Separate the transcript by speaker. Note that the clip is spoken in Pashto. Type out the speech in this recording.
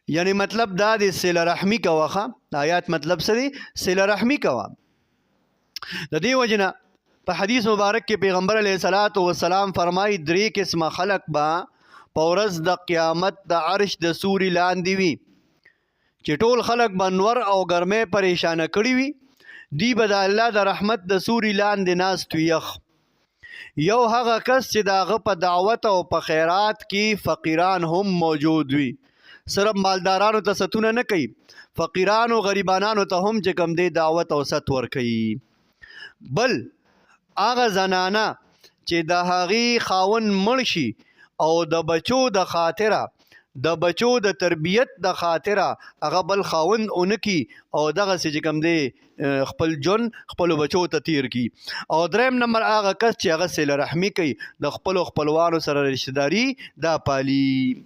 Speaker 1: یعنی مطلب دا دی صله رحمی کوه. آیات مطلب څه دی؟ صله رحمی کوه. د دې وجنه په حدیث مبارک کې پیغمبر علیه الصلاۃ والسلام فرمایي 3 قسمه خلق به په ورځ د قیامت د عرش د سوري لاندې وي چې ټول خلق به نور او ګرمۍ پریشانه کړي وي. دی به د الله د رحمت د سوري لاندې ناست وي یخ. یو هغه کس چې د هغه په دعوت او په خیرات کې فقیران هم موجود وي. صرف مالدارانو ته ستونه نه کوي، فقیرانو غریبانانو ته هم چې کوم دی دعوت او ست ورکوي. بل هغه زنانه چې د هغې خاون مړ شي او د بچو د خاطره د بچو د تربیت د خاطره هغه بل خاوند اونکي او دغسې چې کوم دی خپل جون خپلو بچو ته تیر کی. او دریم نمبر هغه کس چې هغه صله رحمي کوي، د خپلو خپلوانو سره رشتهداري دا پالي.